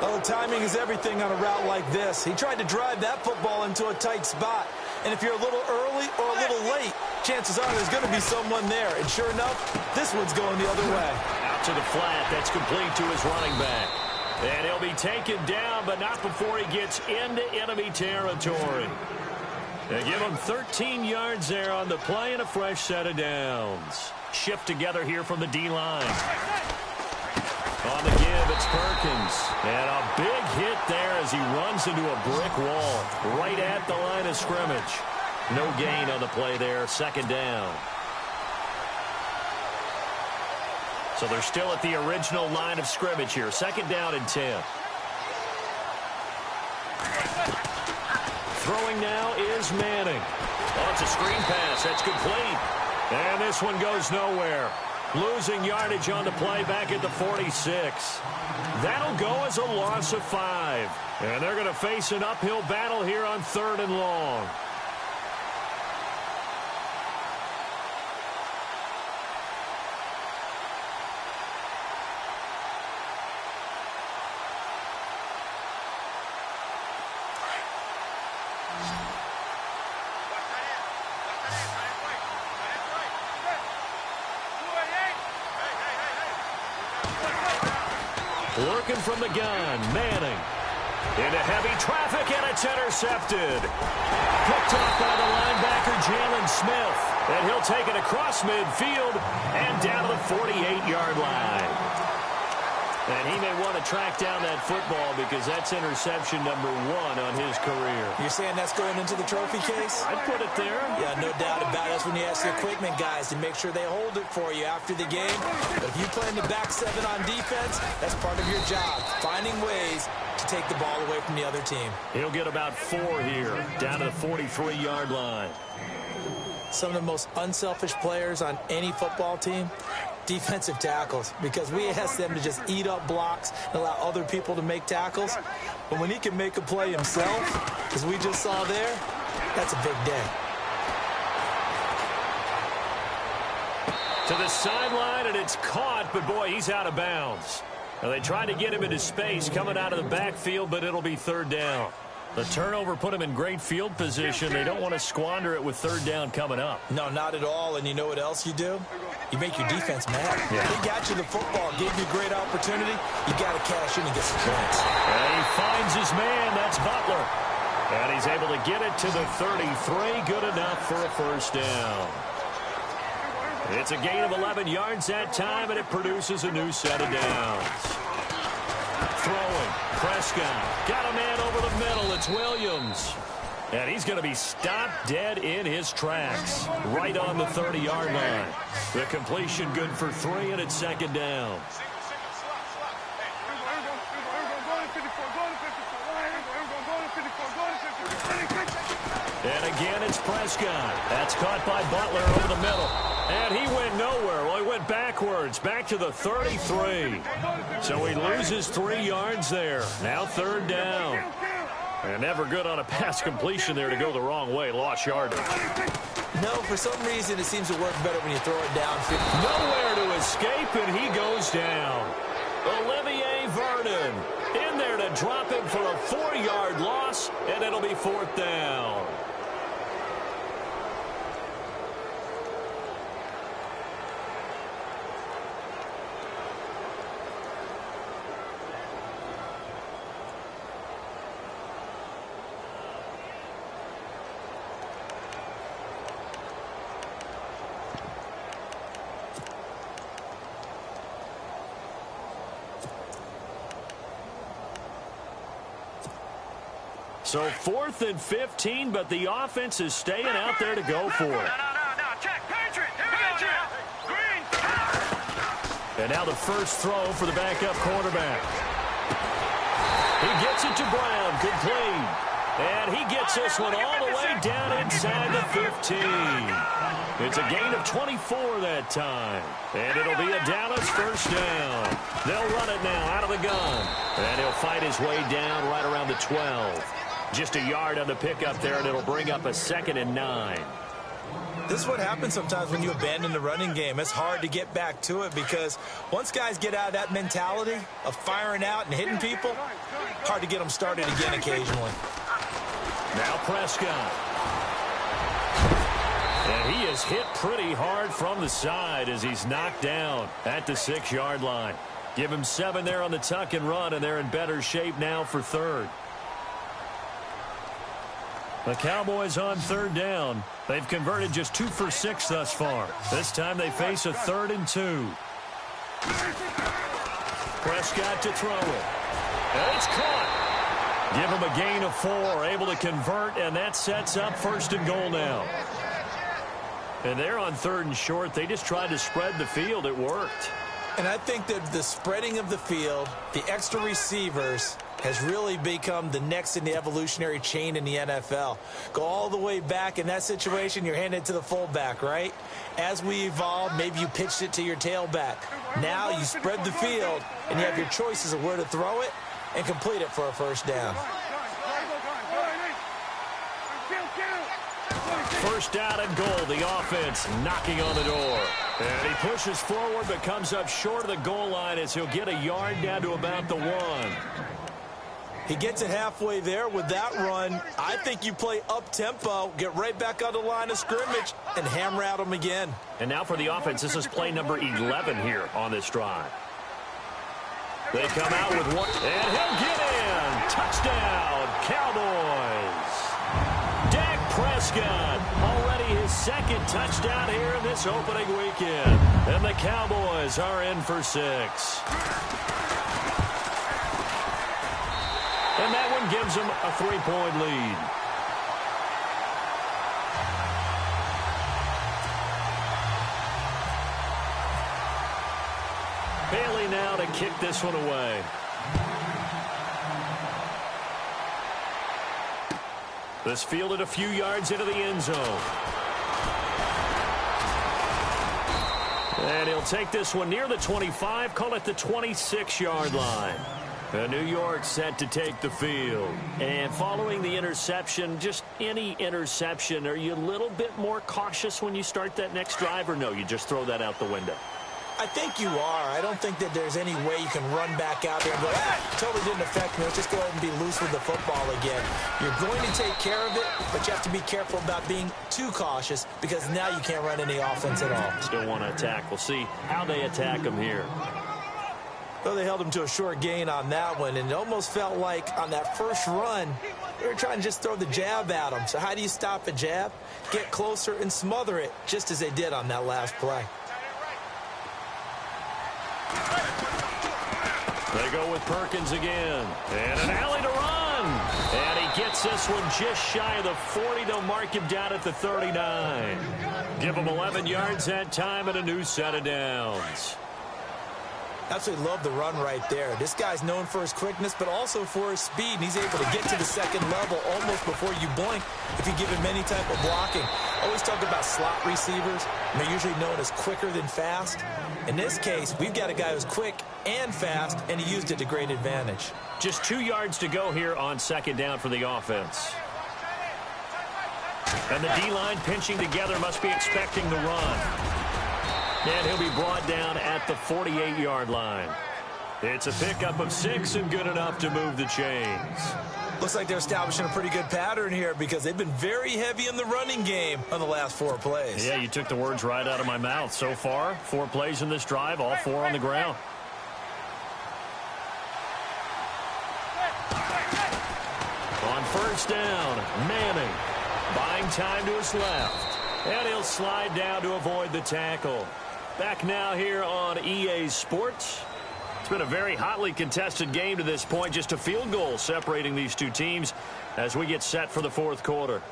Well, timing is everything on a route like this. He tried to drive that football into a tight spot. And if you're a little early or a little late, chances are there's going to be someone there. And sure enough, this one's going the other way. Out to the flat. That's complete to his running back. And he'll be taken down, but not before he gets into enemy territory. They give him 13 yards there on the play and a fresh set of downs. Shift together here from the D-line. On the give, it's Perkins. And a big hit there as he runs into a brick wall right at the line of scrimmage. No gain on the play there, second down. So they're still at the original line of scrimmage here. Second down and 10. Throwing now is Manning. Oh, it's a screen pass. That's complete. And this one goes nowhere. Losing yardage on the play back at the 46. That'll go as a loss of 5. And they're going to face an uphill battle here on 3rd and long. Working from the gun, Manning. Into heavy traffic, and it's intercepted. Picked off by the linebacker, Jalen Smith. And he'll take it across midfield and down to the 48-yard line. And he may want to track down that football because that's interception number 1 on his career. You're saying that's going into the trophy case? I'd put it there. Yeah, no doubt about it. That's when you ask the equipment guys to make sure they hold it for you after the game. But if you play in the back 7 on defense, that's part of your job, finding ways to take the ball away from the other team. He'll get about 4 here, down to the 43-yard line. Some of the most unselfish players on any football team, defensive tackles, because we ask them to just eat up blocks and allow other people to make tackles. But when he can make a play himself, as we just saw there, that's a big day. To the sideline, and it's caught, but boy, he's out of bounds. Now, they tried to get him into space coming out of the backfield, but it'll be 3rd down. The turnover put him in great field position. They don't want to squander it with 3rd down coming up. No, not at all. And you know what else you do? You make your defense mad. Yeah. They got you the football, gave you a great opportunity. You got to cash in and get some points. And he finds his man. That's Butler. And he's able to get it to the 33. Good enough for a first down. It's a gain of 11 yards that time, and it produces a new set of downs. Throwing. Prescott. Got a man over the middle. It's Williams. And he's going to be stopped dead in his tracks. Right on the 30-yard line. The completion good for 3, and it's second down. And again, it's Prescott. That's caught by Butler over the middle. And he went nowhere. Well, he went backwards, back to the 33. So he loses 3 yards there. Now 3rd down. And never good on a pass completion there to go the wrong way. Lost yardage. No, for some reason, it seems to work better when you throw it downfield. Nowhere to escape, and he goes down. Olivier Vernon in there to drop him for a 4-yard loss, and it'll be 4th down. So 4th and 15, but the offense is staying out there to go for it. No, check. Patriot. Here we go now. Green. And now the first throw for the backup quarterback. He gets it to Brown, complete. And he gets this one all the way down inside the 15. It's a gain of 24 that time. And it'll be a Dallas first down. They'll run it now out of the gun. And he'll fight his way down right around the 12. Just a yard on the pickup there, and it'll bring up a 2nd and 9. This is what happens sometimes when you abandon the running game. It's hard to get back to it because once guys get out of that mentality of firing out and hitting people, hard to get them started again occasionally. Now Prescott. And he is hit pretty hard from the side as he's knocked down at the 6-yard line. Give him 7 there on the tuck and run, and they're in better shape now for 3rd. The Cowboys on third down. They've converted just 2 for 6 thus far. This time they face a 3rd and 2. Prescott to throw it. And it's caught. Give him a gain of 4, able to convert, and that sets up 1st and goal now. And they're on 3rd and short. They just tried to spread the field. It worked. And I think that the spreading of the field, the extra receivers, has really become the next in the evolutionary chain in the NFL. Go all the way back in that situation, you're handed it to the fullback, right? As we evolve, maybe you pitched it to your tailback. Now you spread the field, and you have your choices of where to throw it and complete it for a 1st down. 1st down and goal. The offense knocking on the door. And he pushes forward but comes up short of the goal line as he'll get a yard down to about the 1. He gets it halfway there with that run. I think you play up-tempo, get right back on the line of scrimmage, and hammer at him again. And now for the offense, this is play number 11 here on this drive. They come out with 1, and he'll get in. Touchdown, Cowboys. Dak Prescott, already his 2nd touchdown here in this opening weekend. And the Cowboys are in for 6. And that one gives them a 3-point lead. Bailey now to kick this one away. This fielded a few yards into the end zone. And he'll take this one near the 25, call it the 26-yard line. New York set to take the field. And following the interception, just any interception, are you a little bit more cautious when you start that next drive, or no, you just throw that out the window? I think you are. I don't think that there's any way you can run back out there and go, totally didn't affect me. Let's just go ahead and be loose with the football again. You're going to take care of it, but you have to be careful about being too cautious because now you can't run any offense at all. Still want to attack. We'll see how they attack him here. Well, they held him to a short gain on that one, and it almost felt like on that first run, they were trying to just throw the jab at him. So how do you stop a jab? Get closer and smother it, just as they did on that last play. They go with Perkins again. And an alley to run. And he gets this one just shy of the 40. They'll mark him down at the 39. Give him 11 yards that time and a new set of downs. Absolutely love the run right there. This guy's known for his quickness, but also for his speed. And he's able to get to the 2nd level almost before you blink if you give him any type of blocking. Always talk about slot receivers. They're usually known as quicker than fast. In this case, we've got a guy who's quick and fast, and he used it to great advantage. Just 2 yards to go here on 2nd down for the offense. And the D-line pinching together, must be expecting the run. And he'll be brought down at the 48-yard line. It's a pickup of 6 and good enough to move the chains. Looks like they're establishing a pretty good pattern here because they've been very heavy in the running game on the last 4 plays. Yeah, you took the words right out of my mouth. So far, 4 plays in this drive, all 4 on the ground. On 1st down, Manning buying time to his left. And he'll slide down to avoid the tackle. Back now here on EA Sports. It's been a very hotly contested game to this point. Just a field goal separating these two teams as we get set for the 4th quarter.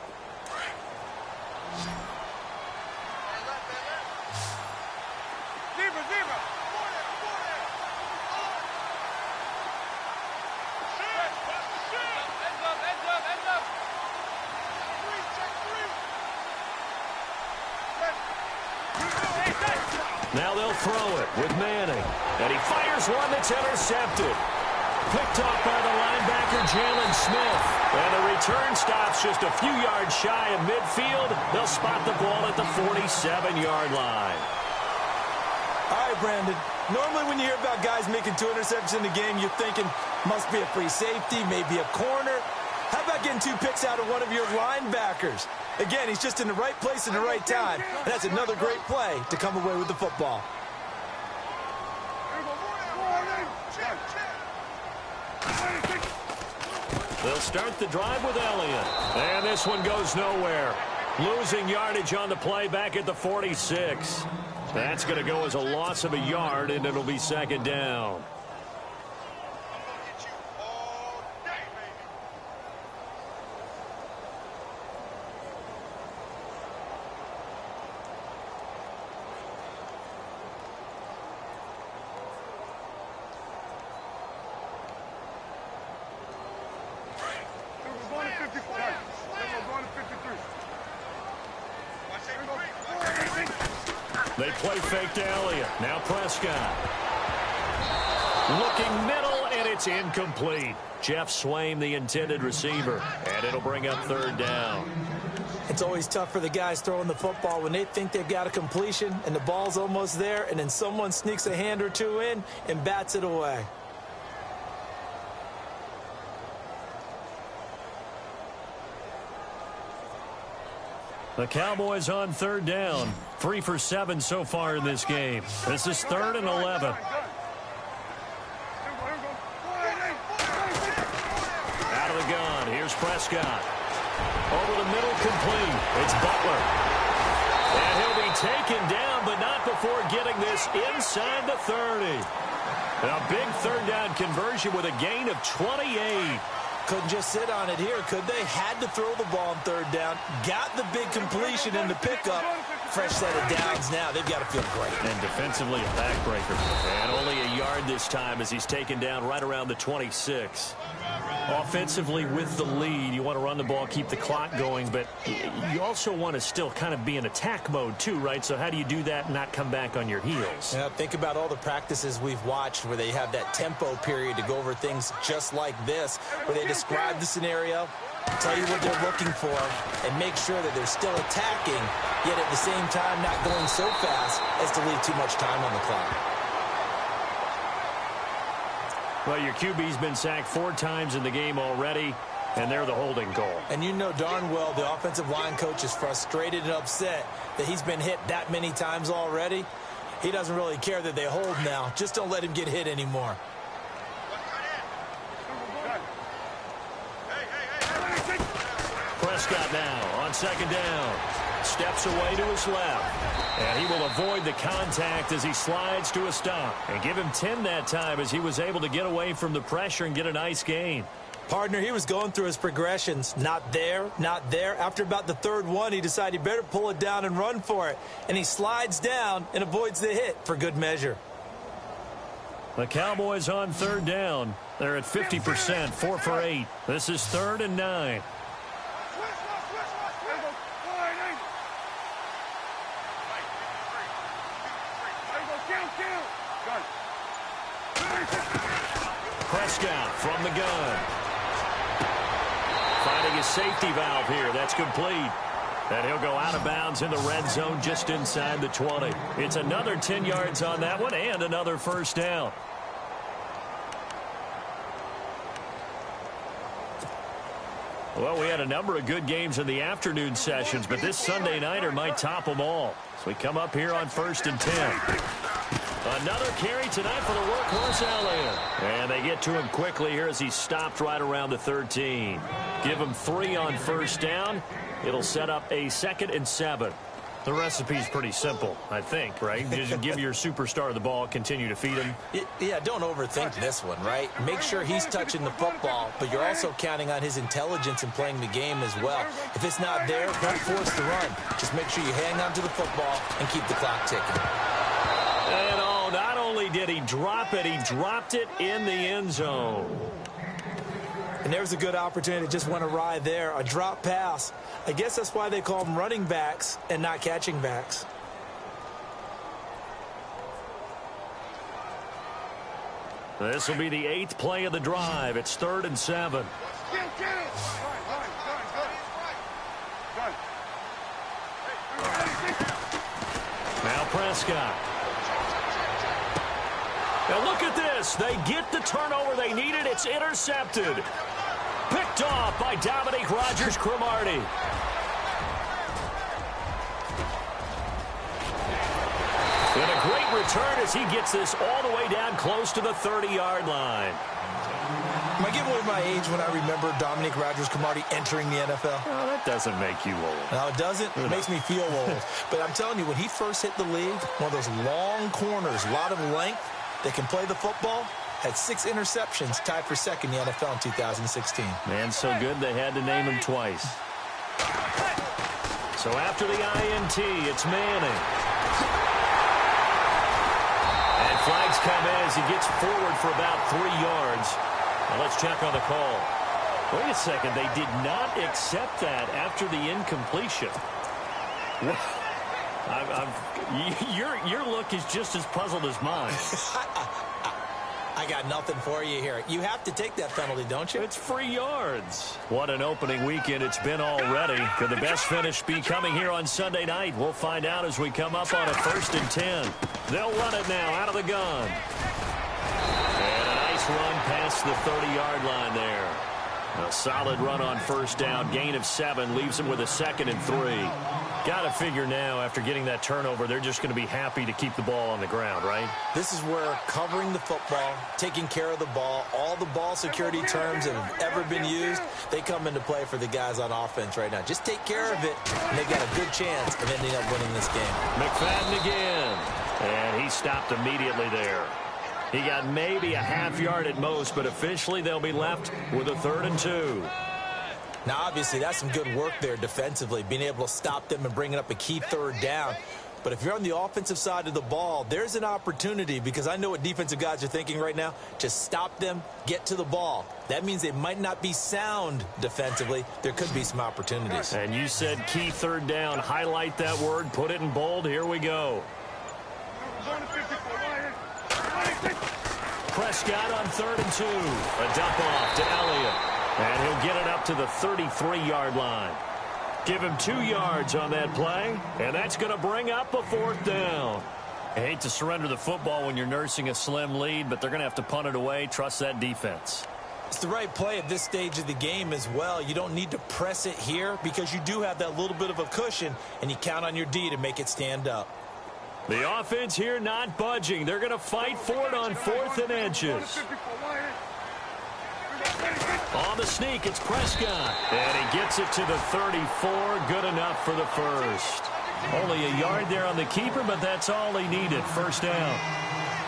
Now they'll throw it with Manning. And he fires one that's intercepted. Picked off by the linebacker, Jalen Smith. And the return stops just a few yards shy of midfield. They'll spot the ball at the 47-yard line. All right, Brandon. Normally when you hear about guys making 2 interceptions in the game, you're thinking must be a free safety, maybe a corner. How about getting 2 picks out of one of your linebackers? Again, he's just in the right place at the right time. And that's another great play to come away with the football. They'll start the drive with Elliott. And this one goes nowhere. Losing yardage on the play back at the 46. That's going to go as a loss of a yard, and it'll be second down. They play fake to Elliott. Now Prescott. Looking middle, and it's incomplete. Jeff Swaim, the intended receiver. And it'll bring up third down. It's always tough for the guys throwing the football when they think they've got a completion and the ball's almost there, and then someone sneaks a hand or two in and bats it away. The Cowboys on third down. 3 for 7 so far in this game. This is 3rd and 11. Out of the gun. Here's Prescott. Over the middle, complete. It's Butler. And he'll be taken down, but not before getting this inside the 30. A big third down conversion with a gain of 28. Couldn't just sit on it here, could they? Had to throw the ball on third down. Got the big completion in the pickup. Fresh set of downs now. They've got to feel great. And defensively, a backbreaker. And only a yard this time as he's taken down right around the 26. Offensively, with the lead, you want to run the ball, keep the clock going, but you also want to still kind of be in attack mode too, right? So how do you do that and not come back on your heels? Yeah, think about all the practices we've watched where they have that tempo period to go over things just like this, where they describe the scenario, tell you what they're looking for, and make sure that they're still attacking, yet at the same time not going so fast as to leave too much time on the clock. Well, your QB's been sacked 4 times in the game already, and they're the holding goal. And you know darn well the offensive line coach is frustrated and upset that he's been hit that many times already. He doesn't really care that they hold now. Just don't let him get hit anymore. Prescott now on second down. Steps away to his left. And he will avoid the contact as he slides to a stop. And give him 10 that time as he was able to get away from the pressure and get a nice gain. Partner, he was going through his progressions. Not there, not there. After about the third one, he decided he better pull it down and run for it. And he slides down and avoids the hit for good measure. The Cowboys on third down. They're at 50%, 4 for 8. This is 3rd and 9. Prescott from the gun. Finding his safety valve here. That's complete. And he'll go out of bounds in the red zone just inside the 20. It's another 10 yards on that one and another first down. Well, we had a number of good games in the afternoon sessions, but this Sunday nighter might top them all. So we come up here on 1st and 10. Another carry tonight for the workhorse Elliott. And they get to him quickly here as he's stopped right around the 13. Give him 3 on first down. It'll set up a 2nd and 7. The recipe's pretty simple, I think, right? You just give your superstar the ball, continue to feed him. Yeah, don't overthink this one, right? Make sure he's touching the football, but you're also counting on his intelligence in playing the game as well. If it's not there, don't force the run. Just make sure you hang on to the football and keep the clock ticking. And not only did he drop it, he dropped it in the end zone. And there's a good opportunity to just went awry there. A drop pass. I guess that's why they call them running backs and not catching backs. This will be the 8th play of the drive. It's 3rd and 7. Now Prescott. Now look at this. They get the turnover they needed. It's intercepted. Picked off by Dominique Rodgers-Cromartie. And a great return as he gets this all the way down close to the 30-yard line. Am I giving away my age when I remember Dominique Rodgers-Cromartie entering the NFL? Oh, that doesn't make you old. No, it doesn't. It makes me feel old. But I'm telling you, when he first hit the league, one of those long corners, a lot of length, that can play the football, had 6 interceptions, tied for second in the NFL in 2016. Man, so good they had to name him twice. So after the INT, it's Manning. And flags come in as he gets forward for about 3 yards. Now let's check on the call. Wait a second, they did not accept that after the incompletion. Your look is just as puzzled as mine. I got nothing for you here. You have to take that penalty, don't you? It's free yards. What an opening weekend it's been already. Could the best finish be coming here on Sunday night? We'll find out as we come up on a 1st and 10. They'll run it now out of the gun. And a nice run past the 30-yard line there. A solid run on 1st down. Gain of 7 leaves them with a 2nd and 3. Got to figure now, after getting that turnover, they're just going to be happy to keep the ball on the ground, right? This is where covering the football, taking care of the ball, all the ball security terms that have ever been used, they come into play for the guys on offense right now. Just take care of it, and they've got a good chance of ending up winning this game. McFadden again. And he stopped immediately there. He got maybe a half yard at most, but officially they'll be left with a 3rd and 2. Now, obviously, that's some good work there defensively, being able to stop them and bringing up a key 3rd down. But if you're on the offensive side of the ball, there's an opportunity, because I know what defensive guys are thinking right now. Just stop them, get to the ball. That means they might not be sound defensively. There could be some opportunities. And you said key 3rd down. Highlight that word, put it in bold. Here we go. Prescott on 3rd and 2. A dump off to Elliott. And he'll get it up to the 33-yard line. Give him 2 yards on that play, and that's going to bring up a 4th down. I hate to surrender the football when you're nursing a slim lead, but they're going to have to punt it away. Trust that defense. It's the right play at this stage of the game as well. You don't need to press it here because you do have that little bit of a cushion, and you count on your D to make it stand up. The offense here not budging. They're going to fight for it on 4th and inches. On the sneak, it's Prescott. And he gets it to the 34. Good enough for the first. Only a yard there on the keeper, but that's all he needed. 1st down.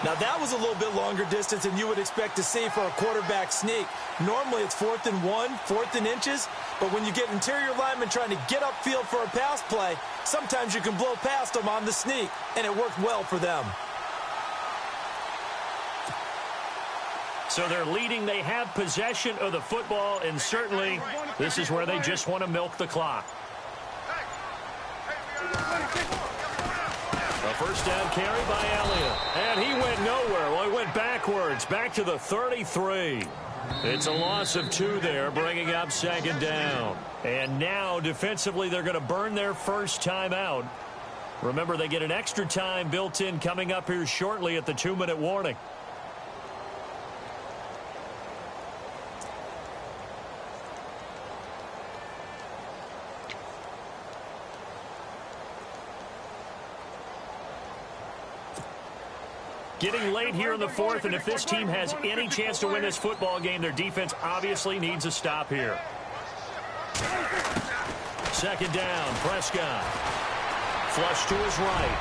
Now, that was a little bit longer distance than you would expect to see for a quarterback sneak. Normally, it's 4th and 1, 4th and inches. But when you get interior linemen trying to get upfield for a pass play, sometimes you can blow past them on the sneak, and it worked well for them. So they're leading. They have possession of the football, and certainly this is where they just want to milk the clock. A 1st down carry by Elliott. And he went nowhere. Well, he went backwards, back to the 33. It's a loss of 2 there, bringing up 2nd down. And now, defensively, they're going to burn their first timeout. Remember, they get an extra time built in coming up here shortly at the 2-minute warning. Getting late here in the 4th, and if this team has any chance to win this football game, their defense obviously needs a stop here. 2nd down, Prescott. Flush to his right.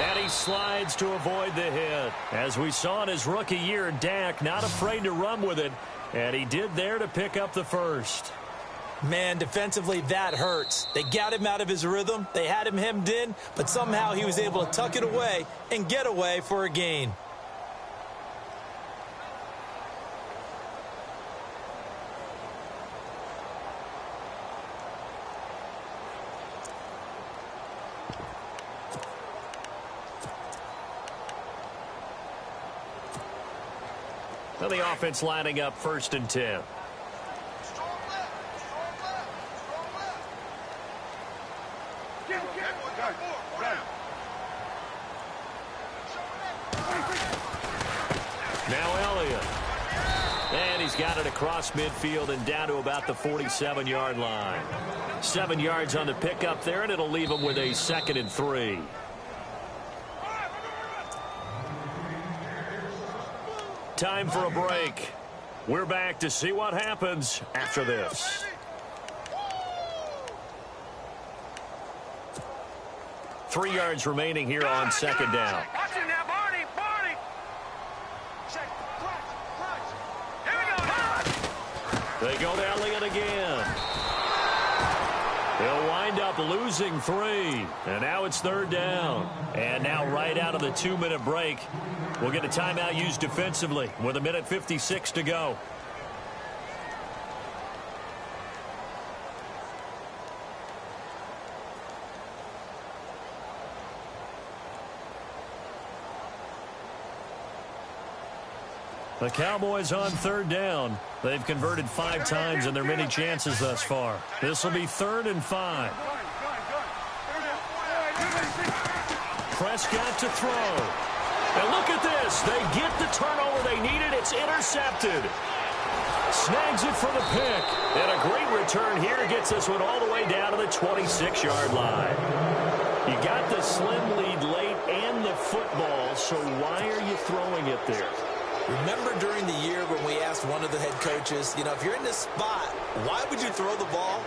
And he slides to avoid the hit. As we saw in his rookie year, Dak not afraid to run with it, and he did there to pick up the first. Man, defensively, that hurts. They got him out of his rhythm. They had him hemmed in, but somehow he was able to tuck it away and get away for a gain. Now the offense lining up 1st and 10. Now Elliott. And he's got it across midfield and down to about the 47-yard line. 7 yards on the pickup there, and it'll leave him with a 2nd and 3. Time for a break. We're back to see what happens after this. Three yards remaining here on second down. Watch it now, Barney. Barney. Check. Clutch. Here we go. They go to Elliott again. He'll wind up losing 3. And now it's third down. And now right out of the 2-minute break, we'll get a timeout used defensively with 1:56 to go. The Cowboys on third down. They've converted 5 times in their many chances thus far. This will be 3rd and 5. Prescott to throw. And look at this. They get the turnover they needed. It's intercepted. Snags it for the pick. And a great return here gets this one all the way down to the 26-yard line. You got the slim lead late and the football, so why are you throwing it there? Remember during the year when we asked one of the head coaches, you know, if you're in this spot, why would you throw the ball?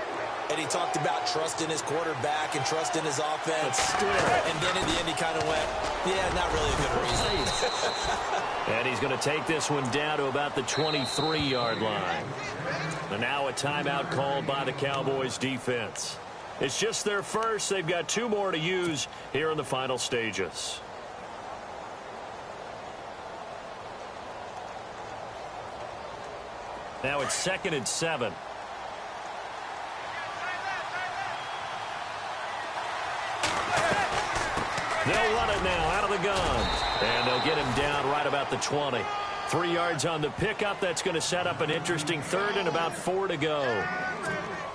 And he talked about trust in his quarterback and trust in his offense. And then in the end, he kind of went, yeah, not really a good reason. And he's going to take this one down to about the 23-yard line. And now a timeout called by the Cowboys defense. It's just their first. They've got 2 more to use here in the final stages. Now it's 2nd and 7. They'll run it now out of the gun. And they'll get him down right about the 20. 3 yards on the pickup. That's going to set up an interesting 3rd and about 4 to go.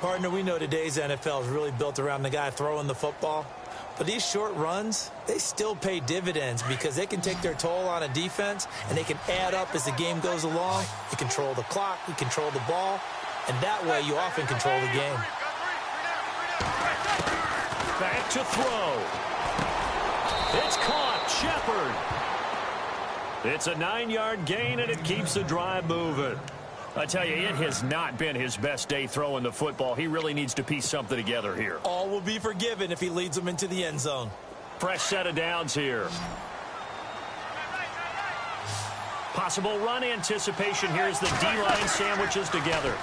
Partner, we know today's NFL is really built around the guy throwing the football. But these short runs, they still pay dividends because they can take their toll on a defense and they can add up as the game goes along. You control the clock, you control the ball, and that way you often control the game. Back to throw. It's caught. Shepard. It's a 9-yard gain, and it keeps the drive moving. I tell you, it has not been his best day throwing the football. He really needs to piece something together here. All will be forgiven if he leads them into the end zone. Fresh set of downs here. Possible run anticipation here as the D-line sandwiches together.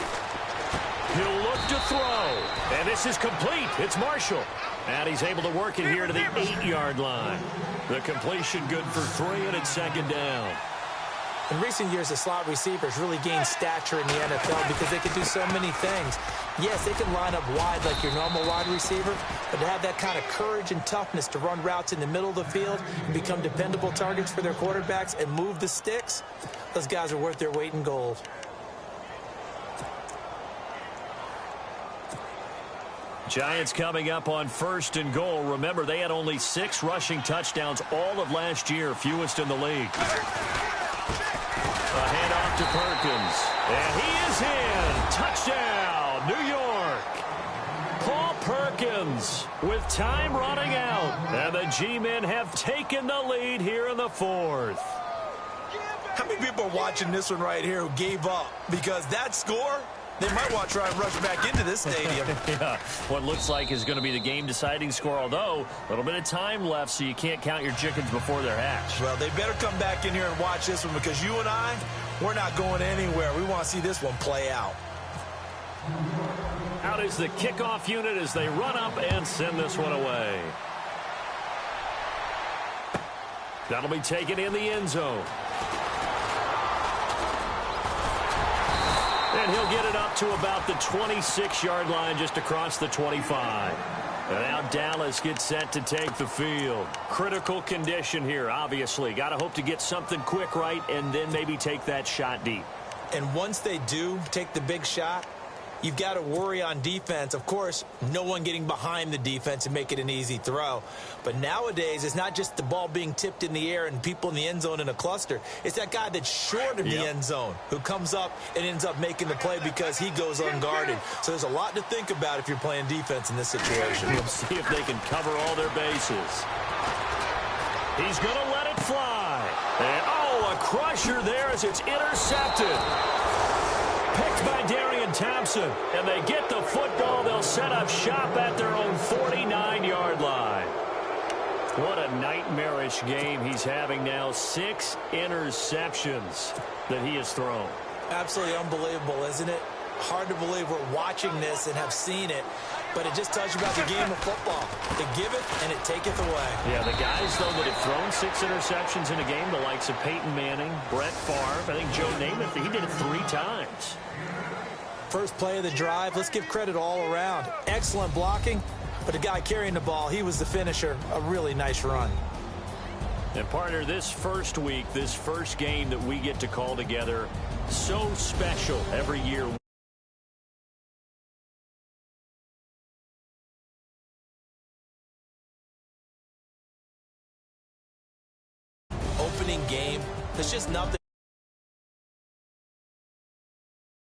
He'll look to throw. And this is complete. It's Marshall. And he's able to work it here to the 8-yard line. The completion good for 3, and it's 2nd down. In recent years, the slot receivers really gained stature in the NFL because they can do so many things. Yes, they can line up wide like your normal wide receiver, but to have that kind of courage and toughness to run routes in the middle of the field and become dependable targets for their quarterbacks and move the sticks, those guys are worth their weight in gold. Giants coming up on 1st and goal. Remember, they had only 6 rushing touchdowns all of last year, fewest in the league. A handoff to Perkins. And he is in. Touchdown, New York. Paul Perkins with time running out. And the G-men have taken the lead here in the 4th. How many people are watching this one right here who gave up? Because that score, they might want to try and rush back into this stadium. Yeah, what looks like is going to be the game-deciding score, although a little bit of time left, so you can't count your chickens before they're hatched. Well, they better come back in here and watch this one because you and I, we're not going anywhere. We want to see this one play out. Out is the kickoff unit as they run up and send this one away. That'll be taken in the end zone. And he'll get it up to about the 26-yard line just across the 25. And now Dallas gets set to take the field. Critical condition here, obviously. Got to hope to get something quick right and then maybe take that shot deep. And once they do take the big shot, you've got to worry on defense. Of course, no one getting behind the defense and make it an easy throw. But nowadays, it's not just the ball being tipped in the air and people in the end zone in a cluster. It's that guy that's short of the end zone who comes up and ends up making the play because he goes unguarded. So there's a lot to think about if you're playing defense in this situation. We'll see if they can cover all their bases. He's going to let it fly. And, oh, a crusher there as it's intercepted. Picked by Darian Thompson, and they get the football. They'll set up shop at their own 49-yard line. What a nightmarish game he's having now. 6 interceptions that he has thrown. Absolutely unbelievable, isn't it? Hard to believe we're watching this and have seen it, but it just tells you about the game of football. It giveth and it taketh away. Yeah, the guys, though, that have thrown 6 interceptions in a game, the likes of Peyton Manning, Brett Favre, I think Joe Namath, he did it 3 times. First play of the drive, let's give credit all around. Excellent blocking, but the guy carrying the ball, he was the finisher. A really nice run. And, partner, this first week, this first game that we get to call together, so special every year. Opening game, there's just nothing.